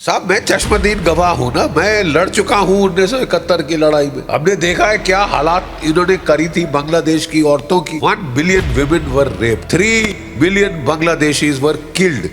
साहब मैं चश्मदीद गवाह हूँ ना, मैं लड़ चुका हूँ 1971 की लड़ाई में। हमने देखा है क्या हालात इन्होंने करी थी बांग्लादेश की औरतों की। 1 billion women were raped, 3 billion Bangladeshis were killed,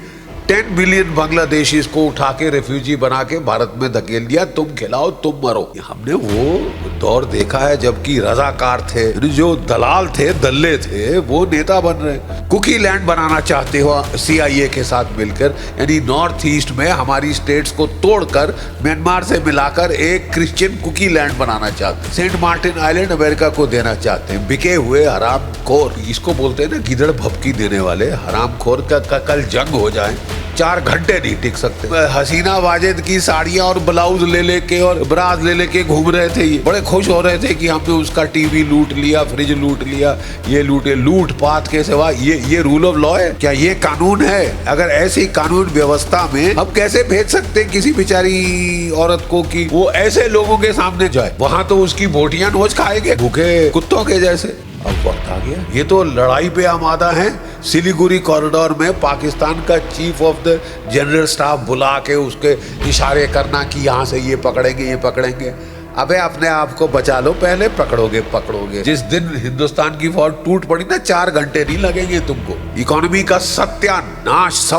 10 billion Bangladeshis को उठा के रेफ्यूजी बना के भारत में धकेल दिया, तुम खिलाओ तुम मरो। हमने वो दौर देखा है जबकि रजाकार थे, जो दलाल थे, दल्ले थे, वो नेता बन रहे। कुकी लैंड बनाना चाहते हो CIA के साथ मिलकर, यानी नॉर्थ ईस्ट में हमारी स्टेट्स को तोड़कर म्यांमार से मिलाकर एक क्रिश्चियन कुकी लैंड बनाना चाहते हैं। सेंट मार्टिन आइलैंड अमेरिका को देना चाहते हैं। बिके हुए हरामखोर, इसको बोलते हैं ना गिदड़ भपकी देने वाले हरामखोर का कल जंग हो जाए 4 घंटे नहीं टिक सकते। हसीना वाजिद की साड़ियां और ब्लाउज ले लेके और ब्राज ले लेके घूम रहे थे, ये बड़े खुश हो रहे थे कि हमने उसका टीवी लूट लिया, फ्रिज लूट लिया, ये लूट पात के सिवा ये रूल ऑफ लॉ है क्या? ये कानून है? अगर ऐसी कानून व्यवस्था में हम कैसे भेज सकते किसी बेचारी औरत को कि वो ऐसे लोगों के सामने जाए? वहां तो उसकी बोटियां नोच खाएंगे भूखे कुत्तों के जैसे। अब वक्त आ गया, ये तो लड़ाई पे आमादा है। सिलीगुड़ी कॉरिडोर में पाकिस्तान का chief of the general staff बुला के उसके इशारे करना कि यहाँ से ये पकड़ेंगे। अबे अपने आप को बचा लो, पहले पकड़ोगे। जिस दिन हिंदुस्तान की फौज टूट पड़ी ना, 4 घंटे नहीं लगेंगे तुमको। इकोनॉमी का सत्यानाश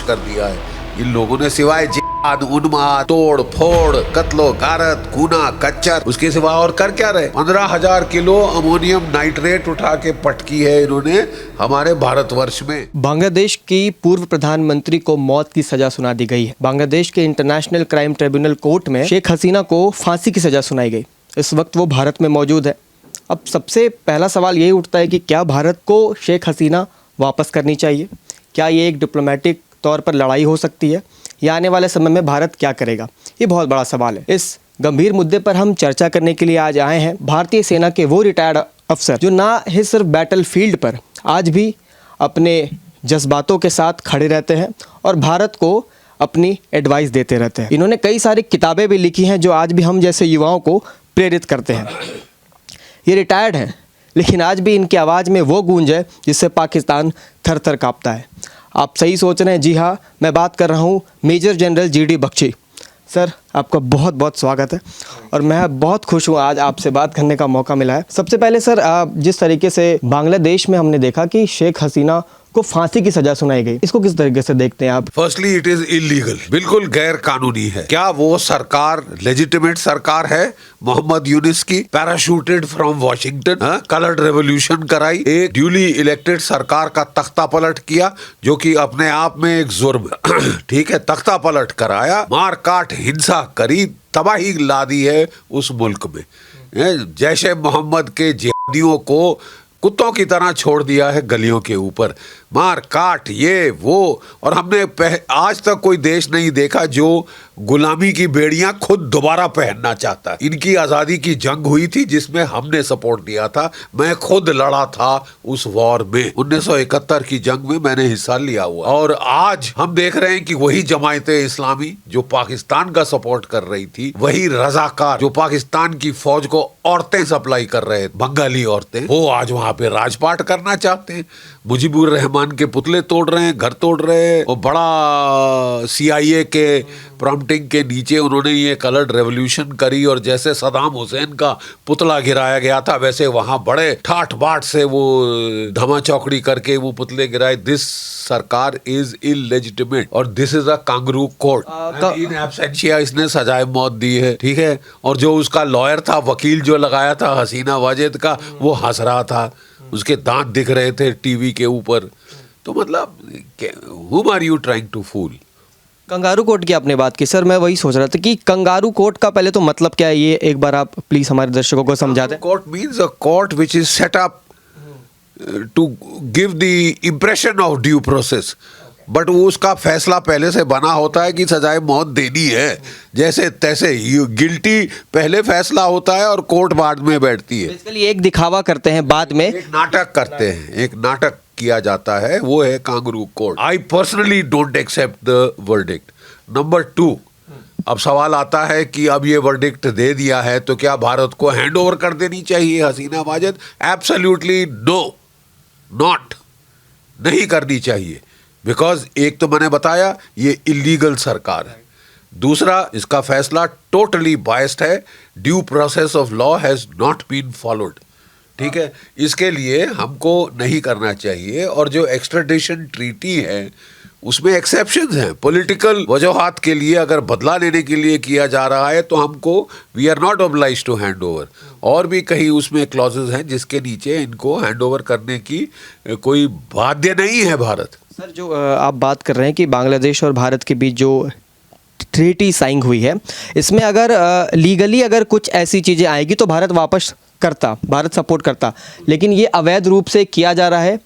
कर दिया है इन लोगों ने, सिवाय उन्माद, तोड़ फोड़, कत्लो गारत, खूना कच्चर, उसके सिवा और कर क्या रहे? 15,000 किलो अमोनियम नाइट्रेट उठा के पटकी है इन्होंने हमारे भारतवर्ष में। बांग्लादेश की पूर्व प्रधानमंत्री को मौत की सजा सुना दी गई है। बांग्लादेश के इंटरनेशनल क्राइम ट्रिब्यूनल कोर्ट में शेख हसीना को फांसी की सजा सुनाई गई। इस वक्त वो भारत में मौजूद है। अब सबसे पहला सवाल यही उठता है कि क्या भारत को शेख हसीना वापस करनी चाहिए? क्या ये एक डिप्लोमेटिक तौर पर लड़ाई हो सकती है, या आने वाले समय में भारत क्या करेगा? ये बहुत बड़ा सवाल है। इस गंभीर मुद्दे पर हम चर्चा करने के लिए आज आए हैं भारतीय सेना के वो रिटायर्ड अफसर जो ना ही सिर्फ बैटल फील्ड पर आज भी अपने जज्बातों के साथ खड़े रहते हैं और भारत को अपनी एडवाइस देते रहते हैं। इन्होंने कई सारी किताबें भी लिखी हैं जो आज भी हम जैसे युवाओं को प्रेरित करते हैं। ये रिटायर्ड हैं, लेकिन आज भी इनकी आवाज़ में वो गूंज है जिससे पाकिस्तान थर थर काँपता है। आप सही सोच रहे हैं, जी हाँ, मैं बात कर रहा हूँ major general GD Bakshi. Sir, आपका बहुत बहुत स्वागत है और मैं बहुत खुश हूँ आज आपसे बात करने का मौका मिला है। सबसे पहले सर, जिस तरीके से बांग्लादेश में हमने देखा कि शेख हसीना को फांसी की सजा सुनाई गई, इसको किस तरीके से देखते हैं आप? फर्स्टली इट इज इलीगल, बिल्कुल गैर कानूनी है। क्या वो सरकार लेजिटिमेट सरकार है? मोहम्मद यूनिस की पैराशूटेड फ्रॉम वॉशिंगटन, कलर्ड रेवोल्यूशन कराई, एक ड्यूली इलेक्टेड सरकार का तख्ता पलट किया, जो कि अपने आप में एक जुर्म ठीक है, तख्ता पलट कराया, मार काट हिंसा करी, तबाही ला दी है उस मुल्क में। जैशे मोहम्मद के जिहादियों को कुत्तों की तरह छोड़ दिया है गलियों के ऊपर, मार काट ये वो। और हमने आज तक कोई देश नहीं देखा जो गुलामी की बेड़ियां खुद दोबारा पहनना चाहता है। इनकी आज़ादी की जंग हुई थी जिसमें हमने सपोर्ट दिया था, मैं खुद लड़ा था उस वॉर में। 1971 की जंग में मैंने हिस्सा लिया हुआ। और आज हम देख रहे हैं कि वही जमायते इस्लामी जो पाकिस्तान का सपोर्ट कर रही थी, वही रजाकार जो पाकिस्तान की फौज को औरतें सप्लाई कर रहे, बंगाली औरतें, वो आज वहां पे राजपाट करना चाहते हैं। मुजीबुर रहमान के पुतले तोड़ रहे हैं, घर तोड़ रहे हैं। और बड़ा CIA के प्रॉम्प्टिंग के नीचे उन्होंने ये कलर्ड रेवोल्यूशन करी, और जैसे सदाम हुसैन का पुतला गिराया गया था वैसे वहां बड़े ठाठ बाट से वो धमा चौकड़ी करके वो पुतले गिराए। दिस सरकार इज इलेजिटिमेट और this is a kangaroo court. In absentia इसने सजाए मौत दी है, ठीक है। और जो उसका लॉयर था, वकील जो लगाया था हसीना वाजिद का, वो हंस रहा था, उसके दांत दिख रहे थे टीवी के ऊपर। तो मतलब whom are you trying to fool? Kangaroo court की आपने बात की सर, मैं वही सोच रहा था कि कंगारू कोर्ट का पहले तो मतलब क्या है, ये एक बार आप प्लीज हमारे दर्शकों को समझा दें। Court means a court which is set up to give the impression of due process, but वो उसका फैसला पहले से बना होता है कि सजाए मौत देनी है। जैसे तैसे गिल्टी पहले फैसला होता है और कोर्ट बाद में बैठती है। बेसिकली एक दिखावा करते हैं, बाद में एक नाटक करते हैं, एक नाटक किया जाता है, वो है kangaroo court. I personally don't accept the verdict. Number 2, अब सवाल आता है कि अब ये वर्डिक्ट दे दिया है तो क्या भारत को हैंड ओवर कर देनी चाहिए हसीना वाजिद? एब्सोल्युटली नो, नॉट, नहीं करनी चाहिए। बिकॉज एक तो मैंने बताया ये इलीगल सरकार है, दूसरा इसका फैसला टोटली बायस्ड है, due process of law has not been followed. ठीक है, इसके लिए हमको नहीं करना चाहिए। और जो एक्स्ट्राडिशन ट्रीटी है उसमें एक्सेप्शंस हैं, पॉलिटिकल वजूहात के लिए अगर बदला लेने के लिए किया जा रहा है तो हमको we are not oblige to hand over. और भी कहीं उसमें क्लॉजेज हैं जिसके नीचे इनको हैंड ओवर करने की कोई बाध्य नहीं है भारत। सर, जो आप बात कर रहे हैं कि बांग्लादेश और भारत के बीच जो ट्रीटी साइन हुई है, इसमें अगर लीगली अगर कुछ ऐसी चीज़ें आएगी तो भारत वापस करता, भारत सपोर्ट करता, लेकिन ये अवैध रूप से किया जा रहा है,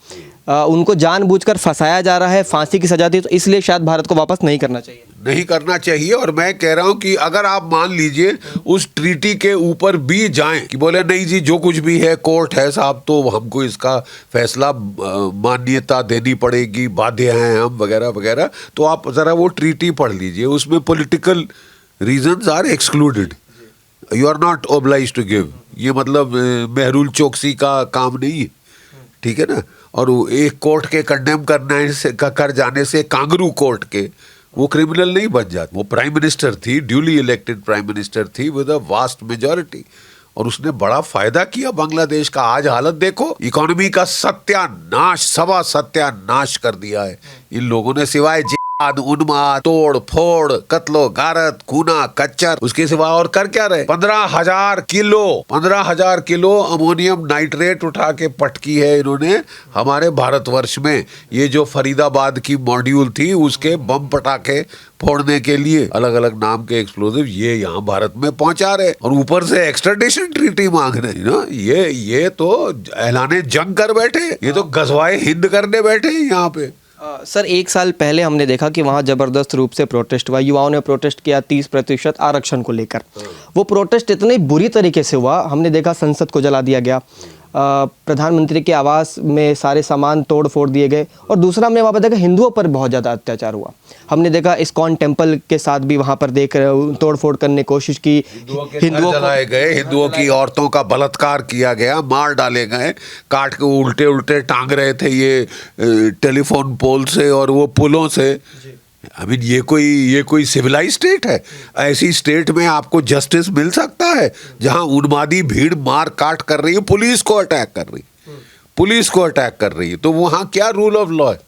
उनको जानबूझकर फंसाया जा रहा है, फांसी की सजा दी, तो इसलिए शायद भारत को वापस नहीं करना चाहिए। नहीं करना चाहिए। और मैं कह रहा हूं कि अगर आप मान लीजिए उस ट्रीटी के ऊपर भी जाएं कि बोले नहीं जी जो कुछ भी है कोर्ट है साहब, तो हमको इसका फैसला मान्यता देनी पड़ेगी, बाध्य हैं हम वगैरह वगैरह, तो आप जरा वो ट्रीटी पढ़ लीजिए, उसमें political reasons are excluded, you are not oblige to give. ये मतलब मेहरुल चौकसी का काम नहीं है, ठीक है ना। और एक कोर्ट के कंडेम करने से कर जाने से कांगरू कोर्ट के वो क्रिमिनल नहीं बन जाते। वो प्राइम मिनिस्टर थी, ड्यूली इलेक्टेड प्राइम मिनिस्टर थी विद अ वास्ट मेजॉरिटी, और उसने बड़ा फायदा किया बांग्लादेश का। आज हालत देखो, इकोनॉमी का सत्यानाश, सवा सत्यानाश कर दिया है इन लोगों ने, सिवाय उन्माद, तोड़ फोड़, कत्लो गारत, खूना कच्चर, उसके सिवा और कर क्या रहे। 15,000 किलो अमोनियम नाइट्रेट उठा के पटकी है इन्होंने हमारे भारतवर्ष में। ये जो फरीदाबाद की मॉड्यूल थी उसके बम पटाखे फोड़ने के लिए अलग अलग नाम के एक्सप्लोजिव ये यहाँ भारत में पहुंचा रहे, और ऊपर से एक्स्ट्राडिशन ट्रीटी मांग रहे हैं ना। ये तो ऐलाने जंग कर बैठे, ये तो गजवाए हिंद करने बैठे यहाँ पे। सर, 1 साल पहले हमने देखा कि वहाँ ज़बरदस्त रूप से प्रोटेस्ट हुआ, युवाओं ने प्रोटेस्ट किया 30% आरक्षण को लेकर। वो प्रोटेस्ट इतने बुरी तरीके से हुआ, हमने देखा संसद को जला दिया गया, प्रधानमंत्री के आवास में सारे सामान तोड़ फोड़ दिए गए, और दूसरा हमने वहाँ पर देखा हिंदुओं पर बहुत ज़्यादा अत्याचार हुआ। हमने देखा इस्कॉन टेम्पल के साथ भी वहाँ पर देख तोड़ फोड़ करने की कोशिश की, हिंदुओं जलाए गए, हिंदुओं की औरतों का बलात्कार किया गया, मार डाले गए, काट के उल्टे उल्टे टांग रहे थे ये टेलीफोन पोल से और वो पुलों से। आई मीन ये कोई सिविलाइज स्टेट है? ऐसी स्टेट में आपको जस्टिस मिल सकता है जहां उन्मादी भीड़ मार काट कर रही है, पुलिस को अटैक कर रही है, पुलिस को अटैक कर रही है, तो वहां क्या रूल ऑफ लॉ है?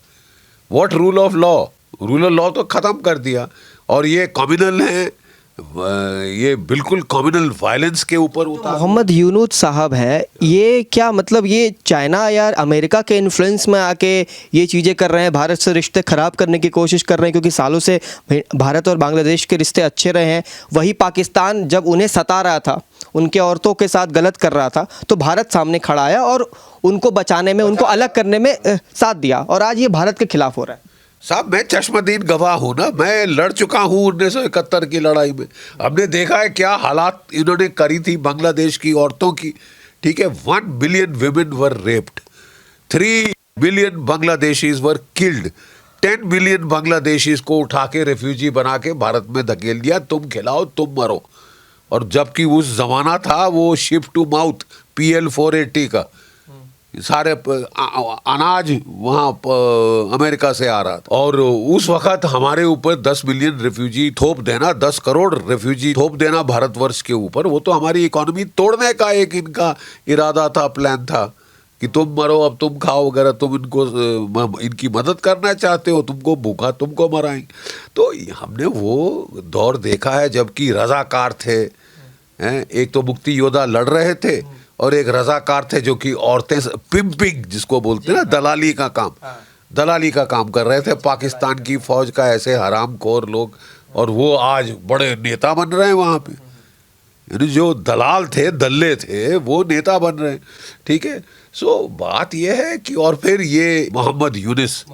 What rule of law? Rule of law तो खत्म कर दिया। और ये कम्युनल है, ये बिल्कुल कम्युनल वायलेंस के ऊपर उतार। मोहम्मद यूनुस साहब है, ये क्या मतलब ये चाइना या अमेरिका के इन्फ्लुएंस में आके ये चीज़ें कर रहे हैं, भारत से रिश्ते ख़राब करने की कोशिश कर रहे हैं, क्योंकि सालों से भारत और बांग्लादेश के रिश्ते अच्छे रहे हैं। वही पाकिस्तान जब उन्हें सता रहा था, उनके औरतों के साथ गलत कर रहा था, तो भारत सामने खड़ा आया और उनको बचाने में, उनको अलग करने में साथ दिया, और आज ये भारत के खिलाफ हो रहा है। साहब मैं चश्मदीद गवाह हूं ना, मैं लड़ चुका हूं 1971 की लड़ाई में। हमने देखा है क्या हालात इन्होंने करी थी बांग्लादेश की औरतों की। ठीक है, 1 billion women were raped, 3 billion Bangladeshis were killed, 10 billion Bangladeshis को उठा के रेफ्यूजी बना के भारत में धकेल दिया, तुम खिलाओ तुम मरो। और जबकि उस जमाना था वो शिप टू माउथ PL 480 का, सारे अनाज वहाँ अमेरिका से आ रहा था, और उस वक्त हमारे ऊपर 10 मिलियन रेफ्यूजी थोप देना, 10 करोड़ रेफ्यूजी थोप देना भारतवर्ष के ऊपर, वो तो हमारी इकोनॉमी तोड़ने का एक इनका इरादा था, प्लान था कि तुम मरो अब तुम खाओ वगैरह, तुम इनको इनकी मदद करना चाहते हो, तुमको भूखा तुमको मराएंगे। तो हमने वो दौर देखा है जबकि रजाकार थे, एक तो मुक्ति योद्धा लड़ रहे थे और एक रजाकार थे जो कि औरतें पिम्पिंग जिसको बोलते हैं ना, दलाली का काम, दलाली का काम कर रहे थे पाकिस्तान की फौज का, ऐसे हरामखोर लोग, और वो आज बड़े नेता बन रहे हैं वहाँ पे। यानी जो दलाल थे, दल्ले थे, वो नेता बन रहे हैं। ठीक है, सो बात ये है कि और फिर ये मोहम्मद यूनुस,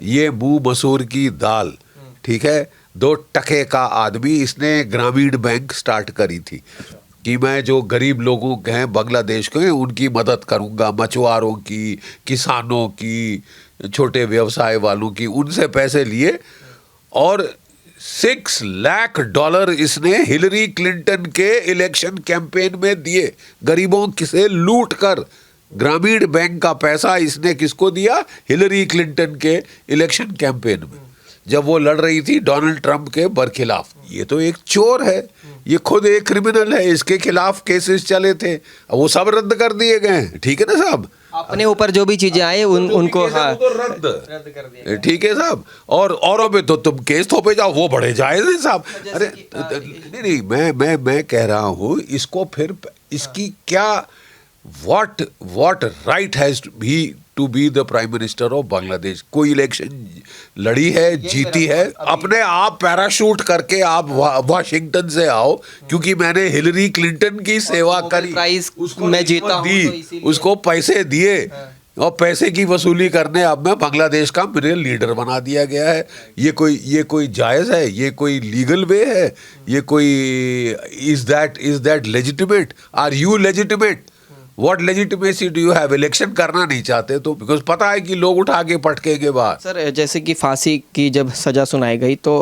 ये मुंह मसूर की दाल, ठीक है, 2 टके का आदमी, इसने ग्रामीण बैंक स्टार्ट करी थी कि मैं जो गरीब लोगों के हैं बांग्लादेश के, उनकी मदद करूंगा, मछुआरों की, किसानों की, छोटे व्यवसाय वालों की, उनसे पैसे लिए और $6 लाख इसने हिलरी क्लिंटन के इलेक्शन कैंपेन में दिए, गरीबों से लूट कर ग्रामीण बैंक का पैसा इसने किसको दिया? हिलरी क्लिंटन के इलेक्शन कैंपेन में, जब वो लड़ रही थी डोनाल्ड ट्रंप के बरखिलाफ। ये तो एक चोर है, ये खुद एक क्रिमिनल है, इसके खिलाफ केसेस चले थे, वो सब रद्द कर दिए गए। ठीक है ना साहब? अपने ऊपर जो भी चीजें आए उनको हाँ तो रद्द कर ठीक है साहब। और औरों पे तो तुम केस थोपे जाओ, वो बड़े जायज है साहब। अरे नहीं, मैं कह रहा हूँ इसको फिर इसकी क्या what right has to be the prime minister of Bangladesh? कोई इलेक्शन लड़ी है, जीती है, अपने आप पैराशूट करके आप वाशिंगटन से आओ, क्योंकि मैंने हिलरी क्लिंटन की सेवा करी, प्राइज उसको मैं जीता हूं, दी, तो इसीलिए उसको पैसे दिए, और पैसे की वसूली करने अब मैं बांग्लादेश का मेरे लीडर बना दिया गया है। ये कोई जायज़ है? ये कोई लीगल वे है? ये कोई is that legitimate? Are you legitimate? What legitimacy do you have? Election करना नहीं चाहते तो, बिकॉज पता है कि लोग उठा के पटकेंगे बाहर। सर जैसे कि फांसी की जब सज़ा सुनाई गई तो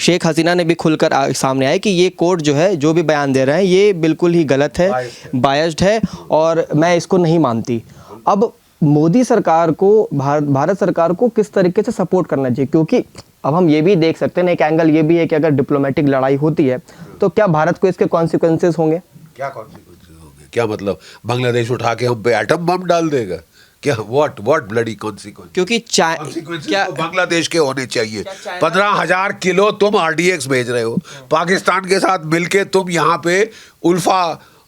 शेख हसीना ने भी खुलकर सामने आया कि ये कोर्ट जो है जो भी बयान दे रहे हैं ये बिल्कुल ही गलत है, बायस्ड है और मैं इसको नहीं मानती। अब मोदी सरकार को भारत सरकार को किस तरीके से सपोर्ट करना चाहिए? क्योंकि अब हम ये भी देख सकते हैं, एक एंगल ये भी है कि अगर डिप्लोमेटिक लड़ाई होती है तो क्या भारत को इसके कॉन्सिक्वेंसेस होंगे? क्या कॉन्सिक्वेंसेस होंगे? क्या मतलब बांग्लादेश उठा के हम पे एटम बम डाल देगा क्या? What bloody consequence? क्योंकि क्या तो बांग्लादेश के होने चाहिए। 15,000 किलो तुम RDX भेज रहे हो, पाकिस्तान के साथ मिलके तुम यहाँ पे उल्फा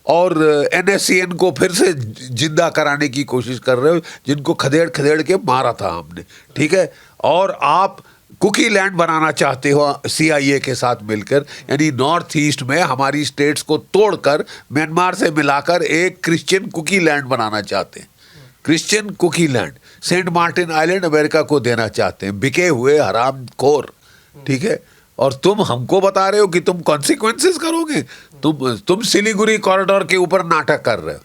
और NSCN को फिर से जिंदा कराने की कोशिश कर रहे हो, जिनको खदेड़ के मारा था हमने। ठीक है, और आप कुकी लैंड बनाना चाहते हो CIA के साथ मिलकर, यानी नॉर्थ ईस्ट में हमारी स्टेट्स को तोड़कर म्यांमार से मिलाकर एक क्रिश्चियन कुकी लैंड बनाना चाहते हैं। Christian Kuki land, Saint Martin island America को देना चाहते हैं, बिके हुए हरामखोर। ठीक है, और तुम हमको बता रहे हो कि तुम कॉन्सिक्वेंसेस करोगे। तुम सिलीगुड़ी कॉरिडोर के ऊपर नाटक कर रहे हो।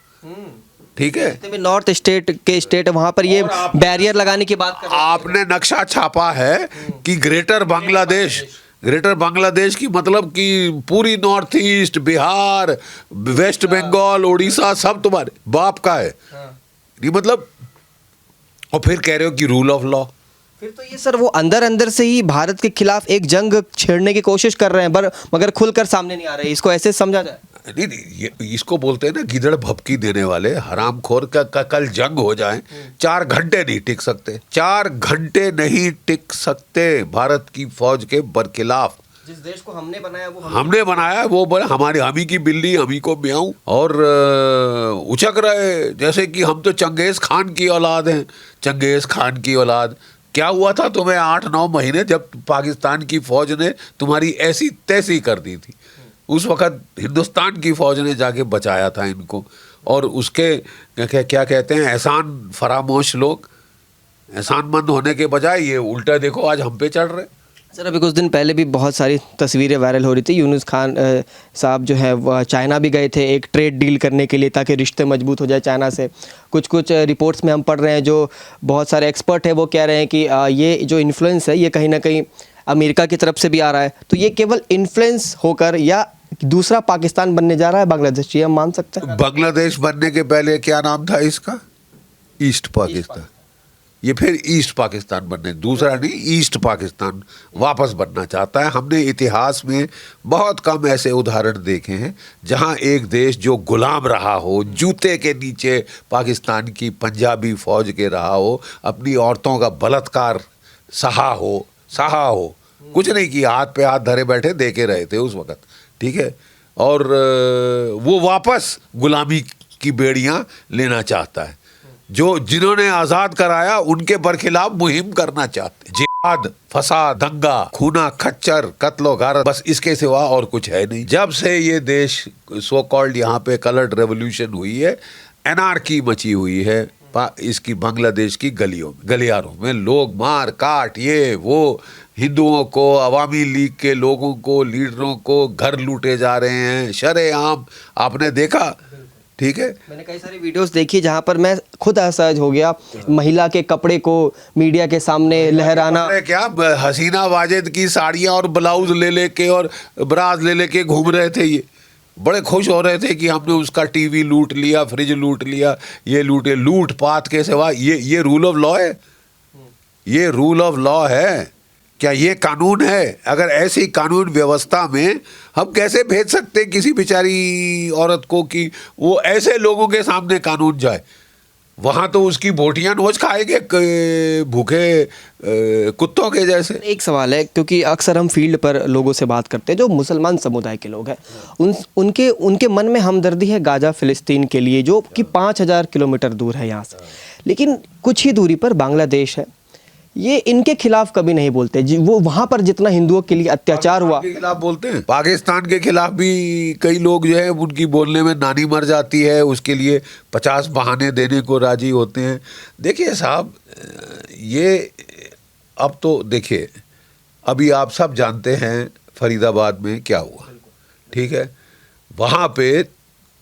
ठीक है, नॉर्थ स्टेट वहां पर ये बैरियर लगाने की बात कर रहे हैं। आपने नक्शा छापा है कि ग्रेटर बांग्लादेश की मतलब कि पूरी north east, Bihar, west Bengal, Orissa सब तुम्हारे बाप का है। ये मतलब, और फिर कह रहे हो कि रूल ऑफ लॉ। फिर तो ये सर वो अंदर से ही भारत के खिलाफ एक जंग छेड़ने की कोशिश कर रहे हैं, मगर खुलकर सामने नहीं आ रहे। इसको ऐसे समझा जाए? नहीं, इसको बोलते हैं ना गिदड़ भपकी देने वाले हरामखोर का कल जंग हो जाए, 4 घंटे नहीं टिक सकते। 4 घंटे नहीं टिक सकते भारत की फौज के बरखिलाफ। जिस देश को हमने बनाया वो बोले हमारी हमी की बिल्ली हमी को ब्याऊं, और उचक रहे जैसे कि हम तो चंगेज खान की औलाद हैं। चंगेज खान की औलाद क्या हुआ था तुम्हें 8-9 महीने जब पाकिस्तान की फौज ने तुम्हारी ऐसी तैसी कर दी थी? उस वक़्त हिंदुस्तान की फौज ने जाके बचाया था इनको, और उसके क्या कहते हैं एहसान फरामोश लोग, एहसानमंद होने के बजाय ये उल्टा देखो आज हम पे चढ़ रहे। सर अभी कुछ दिन पहले भी बहुत सारी तस्वीरें वायरल हो रही थी। यूनुस खान साहब जो है वह चाइना भी गए थे एक ट्रेड डील करने के लिए, ताकि रिश्ते मजबूत हो जाए चाइना से। कुछ रिपोर्ट्स में हम पढ़ रहे हैं, जो बहुत सारे एक्सपर्ट हैं वो कह रहे हैं कि ये जो इन्फ्लुएंस है ये कहीं ना कहीं अमेरिका की तरफ से भी आ रहा है। तो ये केवल इन्फ्लुएंस होकर या दूसरा पाकिस्तान बनने जा रहा है बांग्लादेश, ये हम मान सकते हैं? बांग्लादेश बनने के पहले क्या नाम था इसका? ईस्ट पाकिस्तान। ये फिर ईस्ट पाकिस्तान बनने, दूसरा नहीं, ईस्ट पाकिस्तान वापस बनना चाहता है। हमने इतिहास में बहुत कम ऐसे उदाहरण देखे हैं जहां एक देश जो गुलाम रहा हो, जूते के नीचे पाकिस्तान की पंजाबी फौज के रहा हो, अपनी औरतों का बलात्कार सहा हो, कुछ नहीं किया, हाथ पे हाथ धरे बैठे देखे रहे थे उस वक़्त। ठीक है, और वो वापस गुलामी की बेड़ियां लेना चाहता है। जिन्होंने आज़ाद कराया उनके बरखिलाफ मुहिम करना चाहते हैं। जिहाद, फसाद, दंगा, खूना खच्चर, कत्लो गारत, बस इसके सिवा और कुछ है नहीं। जब से ये देश सो कॉल्ड यहाँ पे कलर्ड रेवोल्यूशन हुई है, एनार्की मची हुई है इसकी बांग्लादेश की गलियारों में। लोग मार काट, ये वो, हिंदुओं को, अवामी लीग के लोगों को, लीडरों को घर लूटे जा रहे हैं शरेआम। आपने देखा? ठीक है, मैंने कई सारी वीडियोस देखी जहां पर मैं खुद असहज हो गया। महिला के कपड़े को मीडिया के सामने लहराना, क्या हसीना वाजिद की साड़ियां और ब्लाउज ले लेके और ब्राज ले लेके घूम रहे थे ये। बड़े खुश हो रहे थे कि हमने उसका टीवी लूट लिया, फ्रिज लूट लिया, ये लूटे। लूट पाट के सिवा ये रूल ऑफ लॉ है? ये रूल ऑफ लॉ है क्या? ये कानून है? अगर ऐसी कानून व्यवस्था में हम कैसे भेज सकते हैं किसी बेचारी औरत को कि वो ऐसे लोगों के सामने कानून जाए? वहां तो उसकी बोटियां नोच खाएंगे भूखे कुत्तों के जैसे। एक सवाल है, क्योंकि अक्सर हम फील्ड पर लोगों से बात करते हैं जो मुसलमान समुदाय के लोग हैं, उनके मन में हमदर्दी है गाजा फिलिस्तीन के लिए, जो कि 5000 किलोमीटर दूर है यहाँ से, लेकिन कुछ ही दूरी पर बांग्लादेश है। ये इनके खिलाफ कभी नहीं बोलते। वो वहाँ पर जितना हिंदुओं के लिए अत्याचार हुआ, के खिलाफ बोलते हैं। पाकिस्तान के खिलाफ भी कई लोग जो है उनकी बोलने में नानी मर जाती है, उसके लिए 50 बहाने देने को राजी होते हैं। देखिए साहब, ये अब तो देखिए, अभी आप सब जानते हैं फरीदाबाद में क्या हुआ, ठीक है? वहाँ पे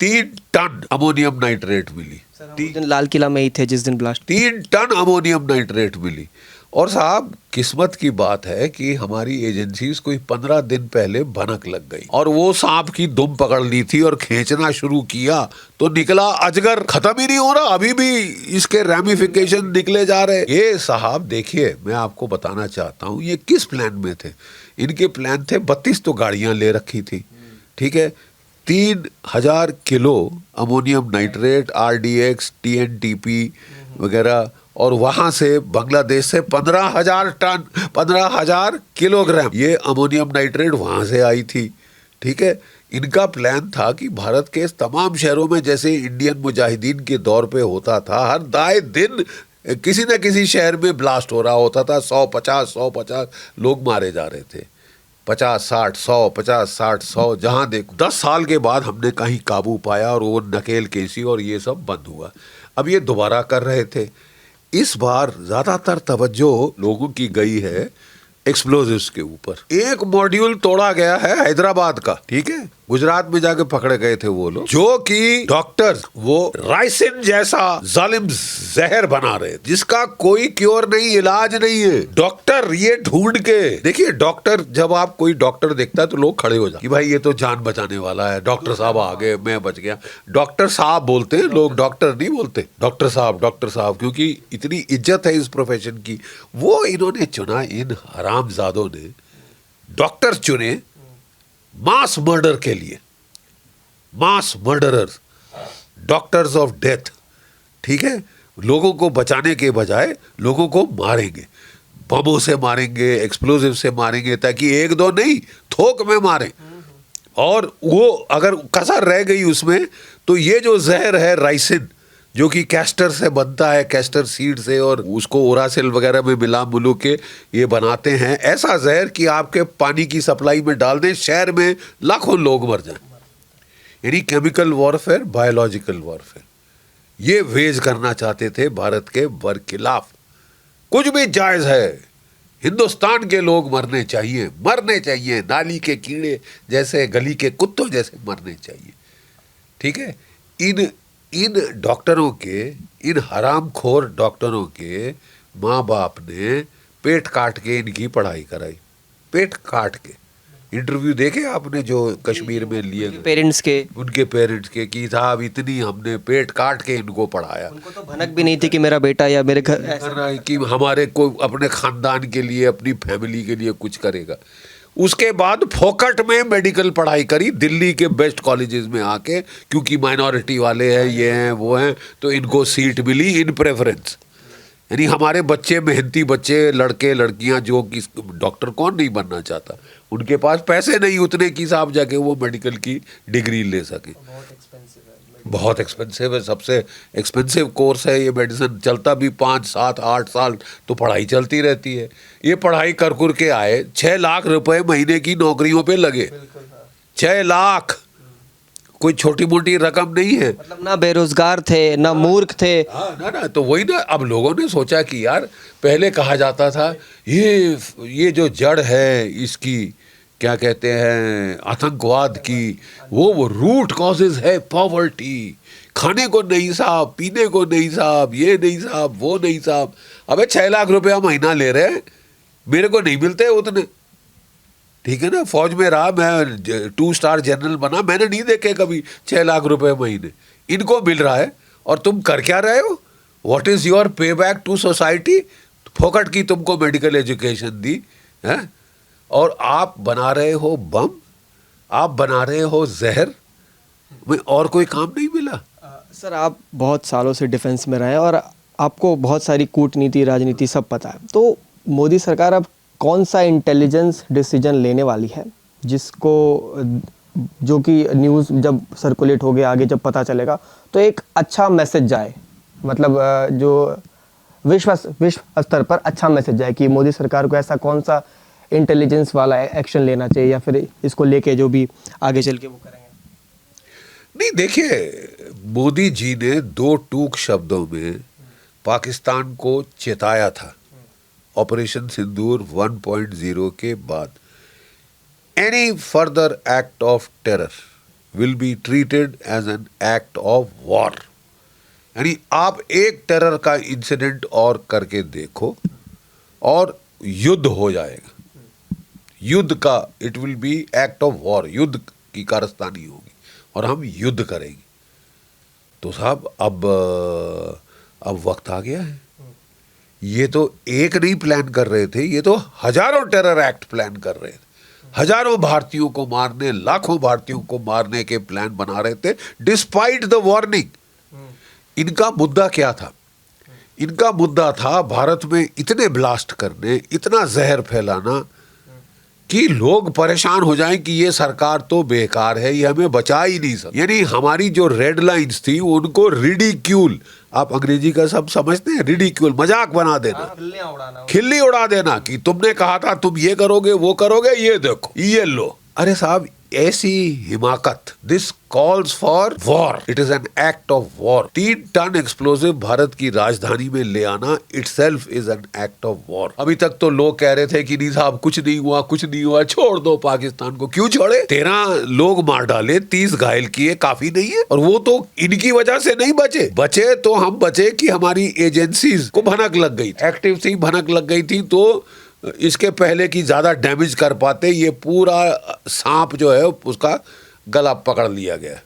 3 टन अमोनियम नाइट्रेट मिली। उस दिन लाल किला में ही थे जिस दिन ब्लास्ट। 3 टन अमोनियम नाइट्रेट मिली। और साहब, किस्मत की बात है कि हमारी एजेंसीज कोई 15 दिन पहले भनक लग गई और वो सांप की दुम पकड़ ली थी और खींचना शुरू किया तो निकला अजगर। खत्म ही नहीं हो रहा, अभी भी इसके रैमिफिकेशन निकले जा रहे। ये साहब देखिए, मैं आपको बताना चाहता हूँ ये किस प्लान में थे। इनके प्लान थे, 32 तो गाड़ियां ले रखी थी, ठीक है, 3000 kilo ammonium nitrate, RDX, TNTP वगैरह, और वहां से बांग्लादेश से 15,000 किलोग्राम ये अमोनियम नाइट्रेट वहां से आई थी, ठीक है। इनका प्लान था कि भारत के तमाम शहरों में जैसे इंडियन मुजाहिदीन के दौर पे होता था, हर दाए दिन किसी न किसी शहर में ब्लास्ट हो रहा होता था। 150 लोग मारे जा रहे थे, 50-60-100 जहां देखो। 10 साल के बाद हमने कहीं काबू पाया और वो नकेल केसी और ये सब बंद हुआ। अब ये दोबारा कर रहे थे। इस बार ज्यादातर तवज्जो लोगों की गई है एक्सप्लोजिव्स के ऊपर। एक मॉड्यूल तोड़ा गया है हैदराबाद का, ठीक है, गुजरात में जाके पकड़े गए थे वो लोग, जो कि डॉक्टर वो राइसिन जैसा जालिम जहर बना रहे, जिसका कोई क्योर नहीं, इलाज नहीं है। डॉक्टर ये ढूंढ के देखिए, डॉक्टर, जब आप कोई डॉक्टर देखता है तो लोग खड़े हो जाते कि भाई ये तो जान बचाने वाला है, डॉक्टर साहब आ गए, मैं बच गया। डॉक्टर साहब बोलते हैं लोग, डॉक्टर नहीं बोलते। डॉक्टर साहब, क्योंकि इतनी इज्जत है इस प्रोफेशन की। वो इन्होंने चुना, इन हरामजादों ने डॉक्टर चुने मास मर्डर के लिए, मास मर्डरर्स, डॉक्टर्स ऑफ डेथ, ठीक है। लोगों को बचाने के बजाय लोगों को मारेंगे, बमों से मारेंगे, एक्सप्लोजिव से मारेंगे, ताकि 1-2 नहीं, थोक में मारें। और वो अगर कसर रह गई उसमें, तो ये जो जहर है राइसिन, जो कि कैस्टर से बनता है, कैस्टर सीड से, और उसको ओरासिल वगैरह में मिला मुलू के ये बनाते हैं। ऐसा जहर कि आपके पानी की सप्लाई में डाल दें, शहर में लाखों लोग मर जाएं। यानी केमिकल वॉरफेयर, बायोलॉजिकल वॉरफेयर, ये वेज करना चाहते थे भारत के खिलाफ। कुछ भी जायज है, हिंदुस्तान के लोग मरने चाहिए, नाली के कीड़े जैसे, गली के कुत्तों जैसे मरने चाहिए, ठीक है। इन डॉक्टरों के, इन हरामखोर डॉक्टरों के माँ बाप ने पेट काट के इनकी पढ़ाई कराई, पेट काट के। इंटरव्यू देखे आपने जो कश्मीर में लिए पेरेंट्स के, उनके पेरेंट्स के, कि साहब इतनी हमने पेट काट के इनको पढ़ाया। उनको तो भनक भी नहीं थी कि मेरा बेटा या मेरे घर कर रहा है कि हमारे को अपने खानदान के लिए, अपनी फैमिली के लिए कुछ करेगा। उसके बाद फोकट में मेडिकल पढ़ाई करी दिल्ली के बेस्ट कॉलेजेस में आके, क्योंकि माइनॉरिटी वाले हैं, ये हैं वो हैं, तो इनको सीट मिली इन प्रेफरेंस। यानी हमारे बच्चे, मेहनती बच्चे, लड़के लड़कियां, जो कि डॉक्टर कौन नहीं बनना चाहता, उनके पास पैसे नहीं उतने कि साहब जाके वो मेडिकल की डिग्री ले सके। बहुत एक्सपेंसिव है, सबसे एक्सपेंसिव कोर्स है ये मेडिसिन। चलता भी 5, 7, 8 साल तो पढ़ाई चलती रहती है। ये पढ़ाई कर के आए, 6 लाख रुपए महीने की नौकरियों पे लगे। 6 लाख कोई छोटी मोटी रकम नहीं है। मतलब ना बेरोजगार थे, ना मूर्ख थे। हाँ, ना तो वही ना। अब लोगों ने सोचा कि यार, पहले कहा जाता था ये जो जड़ है इसकी, क्या कहते हैं, आतंकवाद की, वो रूट कॉजेज है पॉवर्टी। खाने को नहीं साहब, पीने को नहीं साहब, ये नहीं साहब, वो नहीं साहब। अबे 6 लाख रुपया महीना ले रहे हैं, मेरे को नहीं मिलते उतने। ठीक है ना, फौज में रहा, मैं 2 स्टार जनरल बना, मैंने नहीं देखे कभी 6 लाख रुपए महीने, इनको मिल रहा है। और तुम कर क्या रहे हो? What is your pay back to society? फोकट की तुमको मेडिकल एजुकेशन दी है, और आप बना रहे हो बम, आप बना रहे हो जहर, में और कोई काम नहीं मिला। सर, आप बहुत सालों से डिफेंस में रहे और आपको बहुत सारी कूटनीति, राजनीति सब पता है। तो मोदी सरकार अब कौन सा इंटेलिजेंस डिसीजन लेने वाली है जिसको, जो कि न्यूज़ जब सर्कुलेट हो गया आगे जब पता चलेगा तो एक अच्छा मैसेज जाए, मतलब जो विश्व स्तर पर अच्छा मैसेज जाए कि मोदी सरकार को ऐसा कौन सा इंटेलिजेंस वाला एक्शन लेना चाहिए, या फिर इसको लेके जो भी आगे चल के वो करेंगे? नहीं, देखिए, मोदी जी ने 2 टूक शब्दों में पाकिस्तान को चेताया था ऑपरेशन सिंदूर 1.0 के बाद, any further act of terror will be treated as an act of war. यानी आप एक टेरर का इंसिडेंट और करके देखो और युद्ध हो जाएगा, युद्ध का, it will be act of war, युद्ध की कारस्तानी होगी और हम युद्ध करेंगे। तो साहब अब वक्त आ गया है। ये तो एक नहीं प्लान कर रहे थे, ये तो हजारों टेरर एक्ट प्लान कर रहे थे, हजारों भारतीयों को मारने, लाखों भारतीयों को मारने के प्लान बना रहे थे डिस्पाइट द वार्निंग। इनका मुद्दा क्या था? इनका मुद्दा था भारत में इतने ब्लास्ट करने, इतना जहर फैलाना कि लोग परेशान हो जाएं कि ये सरकार तो बेकार है, ये हमें बचा ही नहीं सकती। यानी हमारी जो रेड लाइंस थी उनको रिडिक्यूल, आप अंग्रेजी का सब समझते हैं, रिडिक्यूल, मजाक बना देना, खिल्ली उड़ा देना कि तुमने कहा था तुम ये करोगे वो करोगे, ये देखो ये लो। अरे साहब, ऐसी हिमाकत, this calls for war, it is an act of war. 3 ton explosive Bharat की राजधानी में ले आना itself is an act of war. अभी तक तो लोग कह रहे थे कि नहीं साहब कुछ नहीं हुआ, कुछ नहीं हुआ, छोड़ दो पाकिस्तान को। क्यों छोड़े? 13 लोग मार डाले, 30 घायल किए, काफी नहीं है? और वो तो इनकी वजह से नहीं बचे तो हम बचे कि हमारी एजेंसीज को भनक लग गई, एक्टिव थी, भनक लग गई थी, तो इसके पहले कि ज्यादा डैमेज कर पाते, ये पूरा सांप जो है उसका गला पकड़ लिया गया।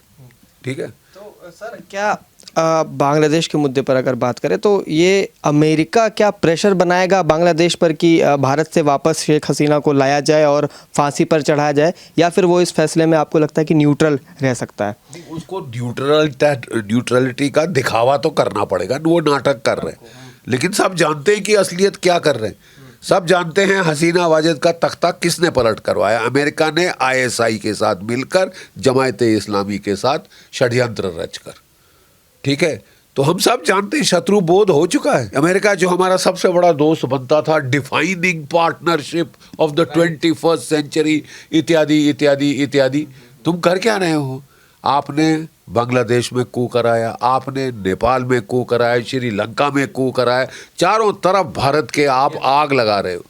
ठीक है। तो सर, क्या बांग्लादेश के मुद्दे पर अगर बात करें तो ये अमेरिका क्या प्रेशर बनाएगा बांग्लादेश पर कि भारत से वापस शेख हसीना को लाया जाए और फांसी पर चढ़ाया जाए, या फिर वो इस फैसले में आपको लगता है कि न्यूट्रल रह सकता है? उसको न्यूट्रलिटी का दिखावा तो करना पड़ेगा, वो नाटक कर रहे हैं, लेकिन सब जानते हैं कि असलियत क्या कर रहे हैं। सब जानते हैं हसीना वाजिद का तख्ता किसने पलट करवाया। अमेरिका ने ISI के साथ मिलकर, जमायते इस्लामी के साथ षड्यंत्र रचकर। ठीक है, तो हम सब जानते हैं, शत्रु बोध हो चुका है। अमेरिका जो हमारा सबसे बड़ा दोस्त बनता था, defining partnership of the 21st century, इत्यादि इत्यादि इत्यादि, तुम कर क्या रहे हो? आपने बांग्लादेश में कू कराया, आपने नेपाल में कू कराया, श्रीलंका में कू कराया, चारों तरफ भारत के आप आग लगा रहे हो।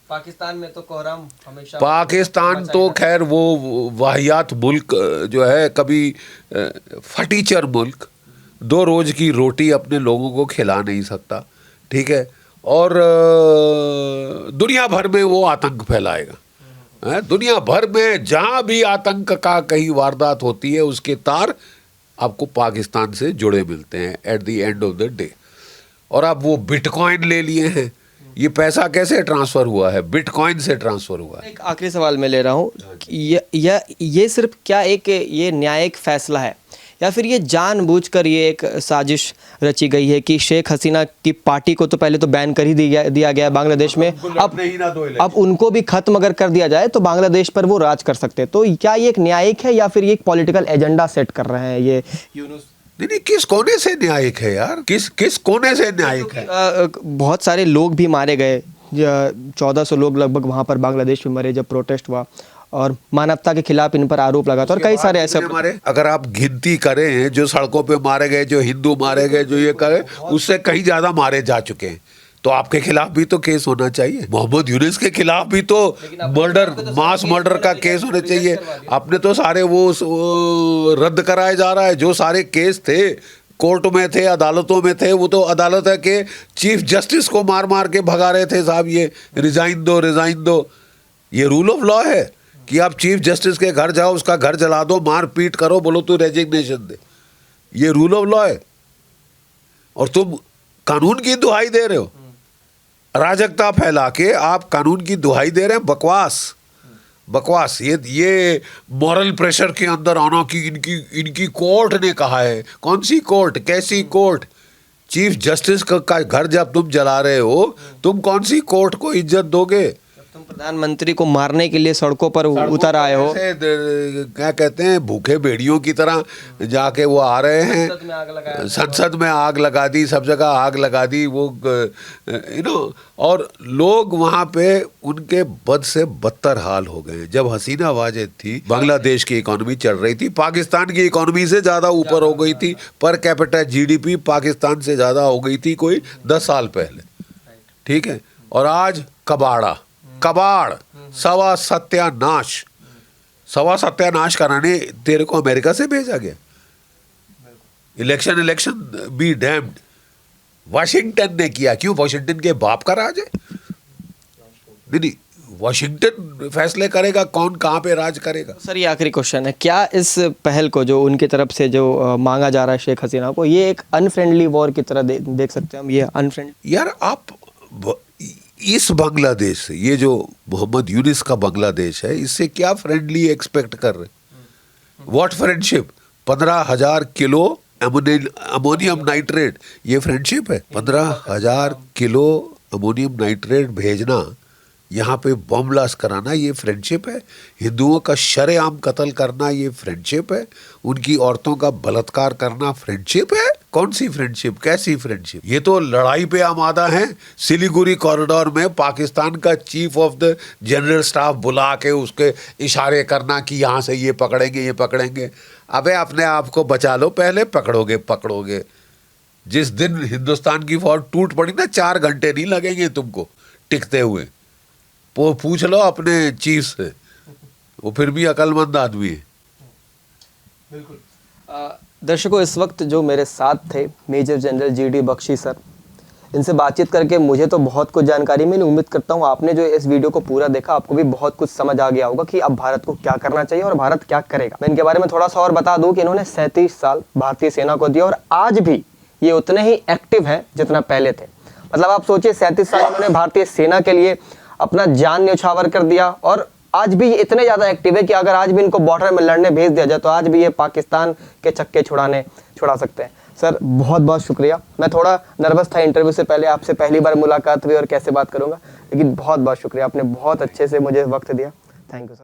पाकिस्तान में तो कोहराम हमेशा, पाकिस्तान तो खैर वो वाहियात मुल्क जो है, कभी फटीचर मुल्क, 2 रोज की रोटी अपने लोगों को खिला नहीं सकता। ठीक है, और दुनिया भर में वो आतंक फैलाएगा। दुनिया भर में जहां भी आतंक का कहीं वारदात होती है, उसके तार आपको पाकिस्तान से जुड़े मिलते हैं at the end of the day. और अब वो बिटकॉइन ले लिए हैं, ये पैसा कैसे ट्रांसफर हुआ है? बिटकॉइन से ट्रांसफर हुआ है। एक आखिरी सवाल मैं ले रहा हूँ, ये सिर्फ क्या एक ये न्यायिक फैसला है, या फिर ये जानबूझकर ये एक साजिश रची गई है कि शेख हसीना की पार्टी को तो पहले तो बैन कर ही दिया गया बांग्लादेश में, अब उनको भी खत्म अगर कर दिया जाए तो बांग्लादेश पर वो राज कर सकते हैं? तो क्या ये एक न्यायिक है या फिर ये एक पॉलिटिकल एजेंडा सेट कर रहे हैं ये यूनुस? नहीं, किस कोने से न्यायिक है यार? किस कोने से न्यायिक है? बहुत सारे लोग भी मारे गए, 1400 लोग लगभग वहाँ पर बांग्लादेश में मरे जब प्रोटेस्ट हुआ, और मानवता के खिलाफ इन पर आरोप लगा था, और कई सारे ऐसे मारे। अगर आप गिनती करें जो सड़कों पे मारे गए, जो हिंदू मारे गए, जो ये करे, उससे कहीं ज्यादा मारे जा चुके हैं। तो आपके खिलाफ भी तो केस होना चाहिए। मोहम्मद यूनुस के खिलाफ भी तो मर्डर, मास मर्डर का केस होना चाहिए। आपने तो सारे वो रद्द कराए जा रहा है। जो सारे केस थे, कोर्ट में थे, अदालतों में थे, वो तो अदालत के चीफ जस्टिस को मार मार के भगा रहे थे साहब, ये रिजाइन दो, रिजाइन दो। ये रूल ऑफ लॉ है कि आप चीफ जस्टिस के घर जाओ, उसका घर जला दो, मार पीट करो, बोलो तू रेजिग्नेशन दे। ये रूल ऑफ लॉ है और तुम कानून की दुहाई दे रहे हो। अराजकता फैला के आप कानून की दुहाई दे रहे हैं। बकवास बकवास। ये मॉरल प्रेशर के अंदर आना कि इनकी कोर्ट ने कहा है। कौन सी कोर्ट, कैसी कोर्ट? चीफ जस्टिस का घर जब तुम जला रहे हो, तुम कौन सी कोर्ट को इज्जत दोगे? तुम प्रधानमंत्री को मारने के लिए सड़कों पर उतर आए हो। क्या कहते हैं, भूखे भेड़ियों की तरह जाके वो आ रहे हैं। संसद में आग लगा दी, सब जगह आग लगा दी वो और लोग वहाँ पे उनके बद से बदतर हाल हो गए। जब हसीना वाजिद थी, बांग्लादेश की इकोनॉमी चल रही थी, पाकिस्तान की इकोनॉमी से ज़्यादा ऊपर हो गई थी। पर कैपिटा जीडीपी पाकिस्तान से ज़्यादा हो गई थी कोई 10 साल पहले, ठीक है। और आज कबाड़, सवा सत्यानाश कराने तेरे को अमेरिका से भेजा गया। Election B damped. वाशिंगटन ने किया। क्यों? वाशिंगटन के बाप का राज है। नहीं, वाशिंगटन फैसले करेगा कौन कहाँ पे राज करेगा। सर ये आखिरी क्वेश्चन है, क्या इस पहल को जो उनकी तरफ से जो मांगा जा रहा है शेख हसीना को, ये एक अनफ्रेंडली वॉर की तरह देख सकते हैं हम? ये अनफ्रेंडली, यार आप इस बांग्लादेश से, ये जो मोहम्मद यूनिस का बांग्लादेश है, इससे क्या फ्रेंडली एक्सपेक्ट कर रहे? What friendship? 15,000 kilo ammonium nitrate, ये फ्रेंडशिप है? 15,000 किलो अमोनियम नाइट्रेट भेजना, यहाँ पे बम ब्लास्ट कराना, ये फ्रेंडशिप है? हिंदुओं का शरेआम कत्ल करना, ये फ्रेंडशिप है? उनकी औरतों का बलात्कार करना फ्रेंडशिप है? कौन सी फ्रेंडशिप, कैसी फ्रेंडशिप? ये तो लड़ाई पे आमादा है। सिलीगुड़ी कॉरिडोर में पाकिस्तान का chief of the general staff बुला के उसके इशारे करना कि यहाँ से ये पकड़ेंगे। अबे अपने आप को बचा लो, पहले पकड़ोगे। जिस दिन हिंदुस्तान की फौज टूट पड़ी ना, 4 घंटे नहीं लगेंगे तुमको टिकते हुए। वो पूछ लो अपने चीफ से, वो फिर भी अकलमंद आदमी है। बिल्कुल। दर्शकों, इस वक्त जो मेरे साथ थे major general GD Bakshi sir, इनसे बातचीत करके मुझे तो बहुत कुछ जानकारी मिली। उम्मीद करता हूँ आपने जो इस वीडियो को पूरा देखा, आपको भी बहुत कुछ समझ आ गया होगा कि अब भारत को क्या करना चाहिए और भारत क्या करेगा। मैं इनके बारे में थोड़ा सा और बता दूं कि इन्होंने 37 साल भारतीय सेना को दिया और आज भी ये उतने ही एक्टिव हैं जितना पहले थे। मतलब आप सोचिए, 37 साल इन्होंने भारतीय सेना के लिए अपना जान न्यौछावर कर दिया और आज भी ये इतने ज़्यादा एक्टिव है कि अगर आज भी इनको बॉर्डर में लड़ने भेज दिया जाए तो आज भी ये पाकिस्तान के चक्के छुड़ा सकते हैं। सर बहुत बहुत शुक्रिया। मैं थोड़ा नर्वस था इंटरव्यू से पहले, आपसे पहली बार मुलाकात हुई और कैसे बात करूंगा, लेकिन बहुत बहुत शुक्रिया, आपने बहुत अच्छे से मुझे वक्त दिया। Thank you sir.